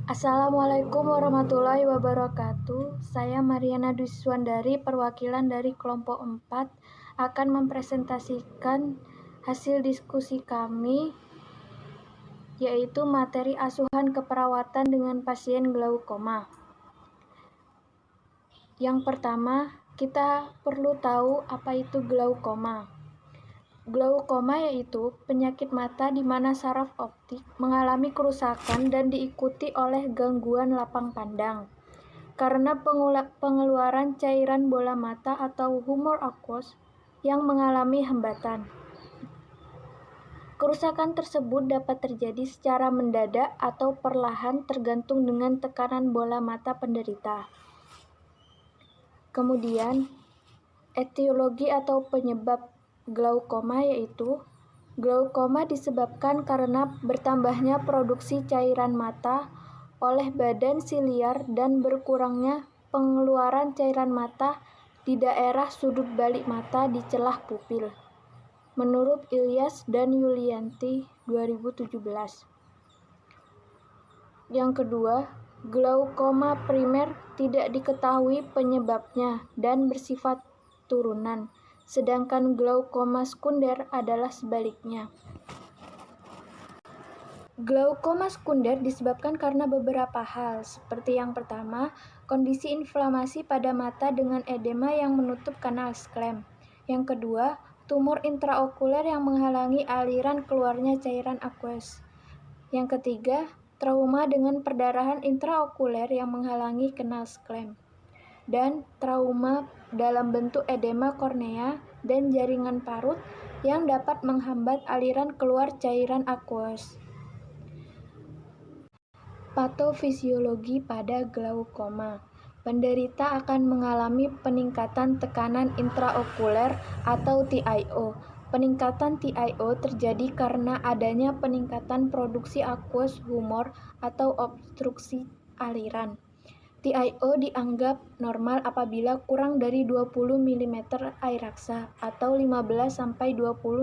Assalamualaikum warahmatullahi wabarakatuh. Saya Mariana Dwi Siswandari, perwakilan dari kelompok 4, akan mempresentasikan hasil diskusi kami, yaitu materi asuhan keperawatan dengan pasien glaukoma. Yang pertama, kita perlu tahu apa itu glaukoma. Glaukoma yaitu penyakit mata di mana saraf optik mengalami kerusakan dan diikuti oleh gangguan lapang pandang karena pengeluaran cairan bola mata atau humor aqueous yang mengalami hambatan. Kerusakan tersebut dapat terjadi secara mendadak atau perlahan tergantung dengan tekanan bola mata penderita. Kemudian, etiologi atau penyebab glaukoma yaitu glaukoma disebabkan karena bertambahnya produksi cairan mata oleh badan siliar dan berkurangnya pengeluaran cairan mata di daerah sudut balik mata di celah pupil. Menurut Ilyas dan Yulianti 2017. Yang kedua, glaukoma primer tidak diketahui penyebabnya dan bersifat turunan, sedangkan glaukoma sekunder adalah sebaliknya. Glaukoma sekunder disebabkan karena beberapa hal, seperti yang pertama, kondisi inflamasi pada mata dengan edema yang menutup kanal sklem. Yang kedua, tumor intraokuler yang menghalangi aliran keluarnya cairan aqueous. Yang ketiga, trauma dengan perdarahan intraokuler yang menghalangi kanal sklem. Dan trauma dalam bentuk edema kornea dan jaringan parut yang dapat menghambat aliran keluar cairan aqueous. Patofisiologi pada glaukoma. Penderita akan mengalami peningkatan tekanan intraokuler atau TIO. Peningkatan TIO terjadi karena adanya peningkatan produksi aqueous humor atau obstruksi aliran. TIO dianggap normal apabila kurang dari 20 mm air raksa atau 15-20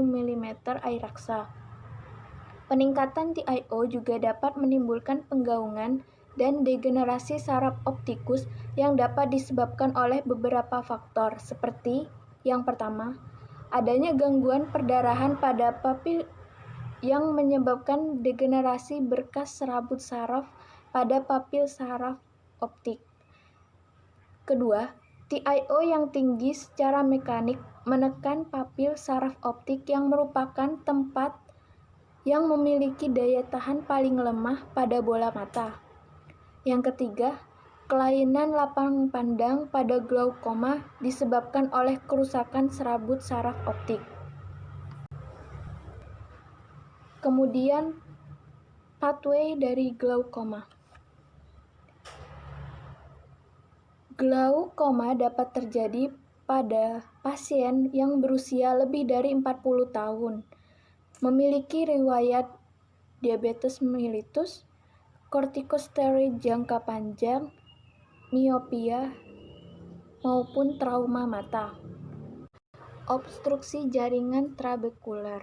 mm air raksa. Peningkatan TIO juga dapat menimbulkan penggaungan dan degenerasi saraf optikus yang dapat disebabkan oleh beberapa faktor, seperti yang pertama, adanya gangguan perdarahan pada papil yang menyebabkan degenerasi berkas serabut saraf pada papil saraf optik. Kedua, TIO yang tinggi secara mekanik menekan papil saraf optik yang merupakan tempat yang memiliki daya tahan paling lemah pada bola mata. Yang ketiga, kelainan lapang pandang pada glaukoma disebabkan oleh kerusakan serabut saraf optik. Kemudian, pathway dari glaukoma. Glaukoma dapat terjadi pada pasien yang berusia lebih dari 40 tahun, memiliki riwayat diabetes mellitus, kortikosteroid jangka panjang, miopia, maupun trauma mata. Obstruksi jaringan trabekular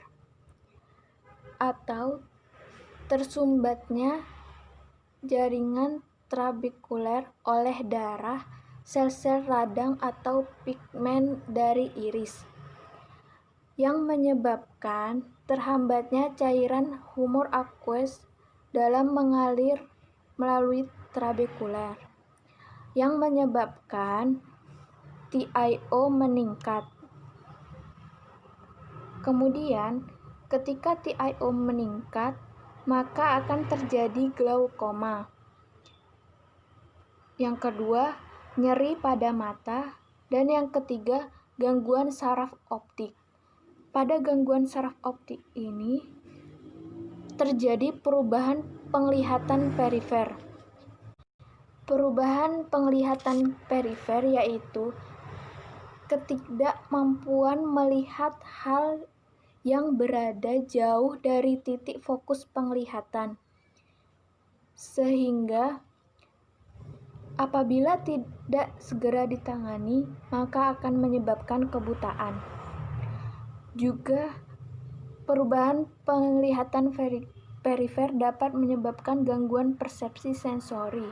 atau tersumbatnya jaringan trabekular oleh darah, sel-sel radang atau pigmen dari iris, yang menyebabkan terhambatnya cairan humor aqueous dalam mengalir melalui trabekular, yang menyebabkan TIO meningkat. Kemudian, ketika TIO meningkat, maka akan terjadi glaukoma. Yang kedua, nyeri pada mata, dan yang ketiga, gangguan saraf optik. Pada gangguan saraf optik ini terjadi perubahan penglihatan perifer. Perubahan penglihatan perifer yaitu ketidakmampuan melihat hal yang berada jauh dari titik fokus penglihatan, sehingga apabila tidak segera ditangani, maka akan menyebabkan kebutaan. Juga perubahan penglihatan perifer dapat menyebabkan gangguan persepsi sensori.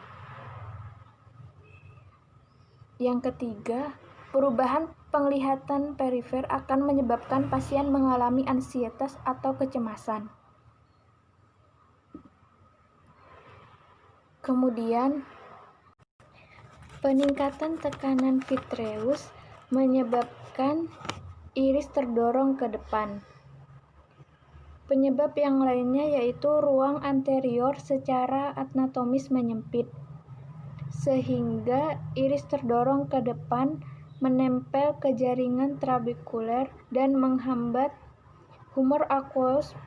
Yang ketiga, perubahan penglihatan perifer akan menyebabkan pasien mengalami ansietas atau kecemasan. Kemudian, peningkatan tekanan vitreus menyebabkan iris terdorong ke depan. Penyebab yang lainnya yaitu ruang anterior secara anatomis menyempit, sehingga iris terdorong ke depan menempel ke jaringan trabekuler dan menghambat humor aqueous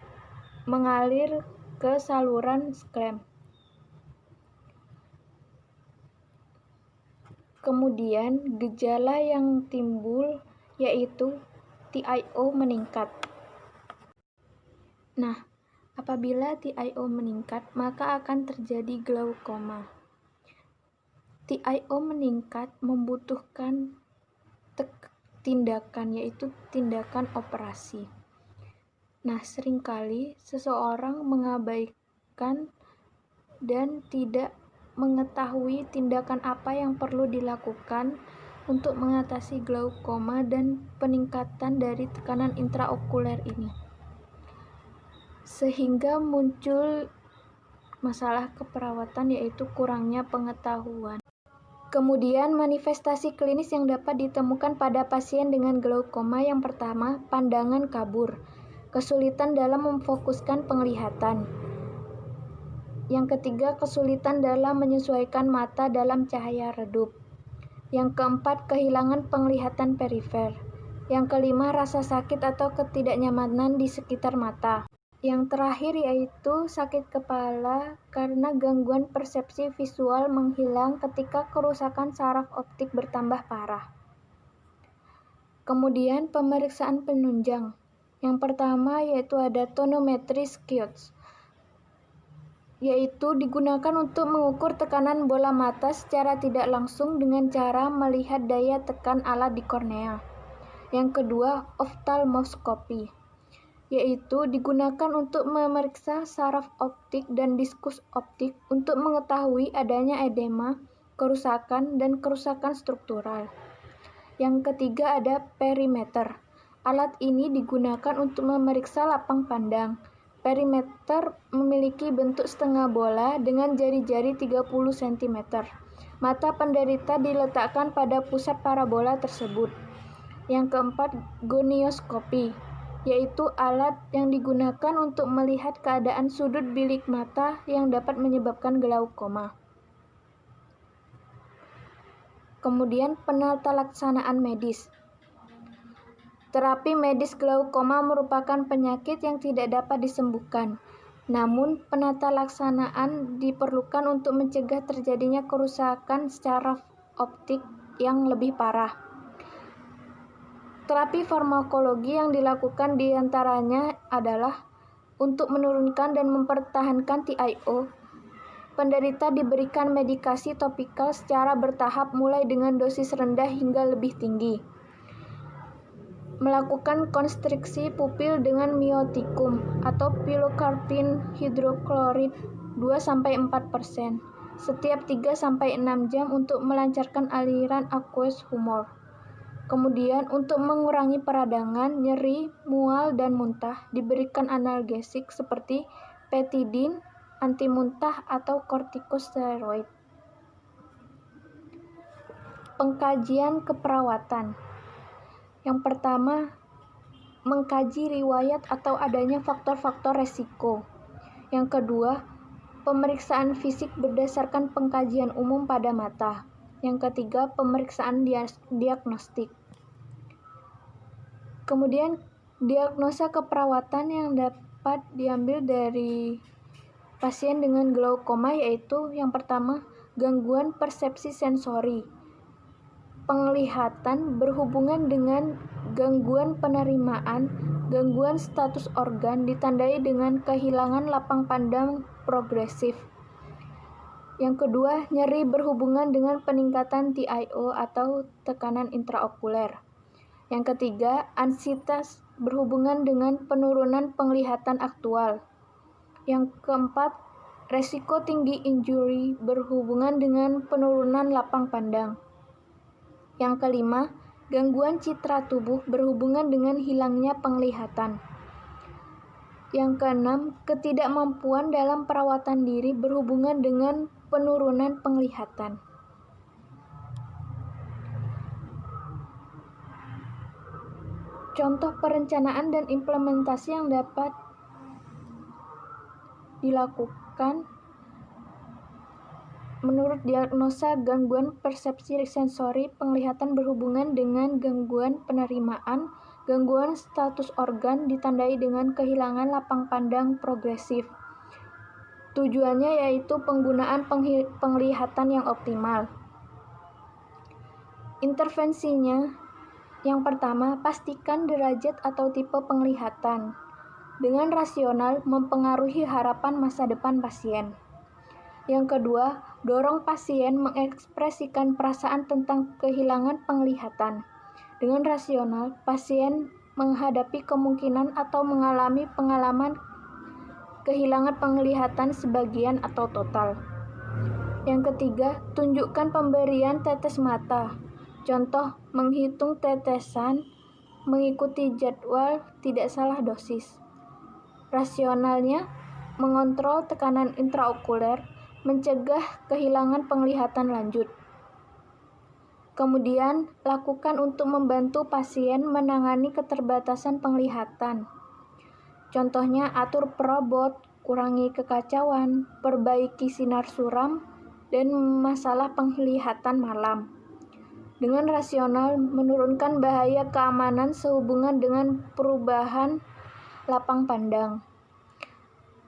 mengalir ke saluran sklem. Kemudian, gejala yang timbul yaitu TIO meningkat. Nah, apabila TIO meningkat, maka akan terjadi glaukoma. TIO meningkat membutuhkan tindakan, yaitu tindakan operasi. Nah, seringkali seseorang mengabaikan dan tidak mengetahui tindakan apa yang perlu dilakukan untuk mengatasi glaukoma dan peningkatan dari tekanan intraokuler ini, sehingga muncul masalah keperawatan yaitu kurangnya pengetahuan. Kemudian manifestasi klinis yang dapat ditemukan pada pasien dengan glaukoma yang pertama, pandangan kabur, kesulitan dalam memfokuskan penglihatan. Yang ketiga, kesulitan dalam menyesuaikan mata dalam cahaya redup. Yang keempat, kehilangan penglihatan perifer. Yang kelima, rasa sakit atau ketidaknyamanan di sekitar mata. Yang terakhir yaitu sakit kepala karena gangguan persepsi visual menghilang ketika kerusakan saraf optik bertambah parah. Kemudian pemeriksaan penunjang. Yang pertama yaitu ada tonometri squint, yaitu digunakan untuk mengukur tekanan bola mata secara tidak langsung dengan cara melihat daya tekan alat di kornea. Yang kedua, oftalmoskopi, yaitu digunakan untuk memeriksa saraf optik dan diskus optik untuk mengetahui adanya edema, kerusakan, dan kerusakan struktural. Yang ketiga ada perimeter. Alat ini digunakan untuk memeriksa lapang pandang. Perimeter memiliki bentuk setengah bola dengan jari-jari 30 cm. Mata penderita diletakkan pada pusat parabola tersebut. Yang keempat, gonioskopi, yaitu alat yang digunakan untuk melihat keadaan sudut bilik mata yang dapat menyebabkan glaukoma. Kemudian penata laksanaan medis. Terapi medis glaukoma merupakan penyakit yang tidak dapat disembuhkan. Namun, penata laksanaan diperlukan untuk mencegah terjadinya kerusakan saraf optik yang lebih parah. Terapi farmakologi yang dilakukan diantaranya adalah untuk menurunkan dan mempertahankan TIO. Penderita diberikan medikasi topikal secara bertahap mulai dengan dosis rendah hingga lebih tinggi. Melakukan konstriksi pupil dengan miotikum atau pilocarpine hidroklorid 2-4% setiap 3-6 jam untuk melancarkan aliran aqueous humor. Kemudian untuk mengurangi peradangan, nyeri, mual, dan muntah diberikan analgesik seperti petidin, anti muntah, atau kortikosteroid. Pengkajian keperawatan. Yang pertama, mengkaji riwayat atau adanya faktor-faktor resiko. Yang kedua, pemeriksaan fisik berdasarkan pengkajian umum pada mata. Yang ketiga, pemeriksaan diagnostik. Kemudian, diagnosa keperawatan yang dapat diambil dari pasien dengan glaukoma yaitu yang pertama, gangguan persepsi sensori. Penglihatan berhubungan dengan gangguan penerimaan, gangguan status organ ditandai dengan kehilangan lapang pandang progresif. Yang kedua, nyeri berhubungan dengan peningkatan TIO atau tekanan intraokuler. Yang ketiga, ansietas berhubungan dengan penurunan penglihatan aktual. Yang keempat, resiko tinggi injury berhubungan dengan penurunan lapang pandang. Yang kelima, gangguan citra tubuh berhubungan dengan hilangnya penglihatan. Yang keenam, ketidakmampuan dalam perawatan diri berhubungan dengan penurunan penglihatan. Contoh perencanaan dan implementasi yang dapat dilakukan menurut diagnosa gangguan persepsi sensori penglihatan berhubungan dengan gangguan penerimaan. Gangguan status organ ditandai dengan kehilangan lapang pandang progresif. Tujuannya yaitu penggunaan penglihatan yang optimal. Intervensinya, yang pertama, pastikan derajat atau tipe penglihatan dengan rasional mempengaruhi harapan masa depan pasien. Yang kedua, dorong pasien mengekspresikan perasaan tentang kehilangan penglihatan. Dengan rasional, pasien menghadapi kemungkinan atau mengalami pengalaman kehilangan penglihatan sebagian atau total. Yang ketiga, tunjukkan pemberian tetes mata. Contoh, menghitung tetesan, mengikuti jadwal, tidak salah dosis. Rasionalnya, mengontrol tekanan intraokuler, mencegah kehilangan penglihatan lanjut. Kemudian, lakukan untuk membantu pasien menangani keterbatasan penglihatan. Contohnya, atur perabot, kurangi kekacauan, perbaiki sinar suram, dan masalah penglihatan malam. Dengan rasional, menurunkan bahaya keamanan sehubungan dengan perubahan lapang pandang.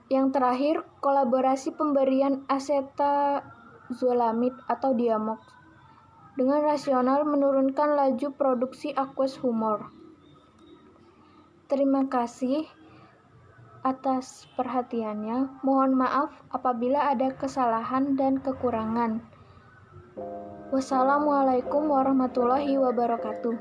Yang terakhir, kolaborasi pemberian acetazolamid atau Diamox. Dengan rasional, menurunkan laju produksi aqueous humor. Terima kasih atas perhatiannya. Mohon maaf apabila ada kesalahan dan kekurangan. Wassalamualaikum warahmatullahi wabarakatuh.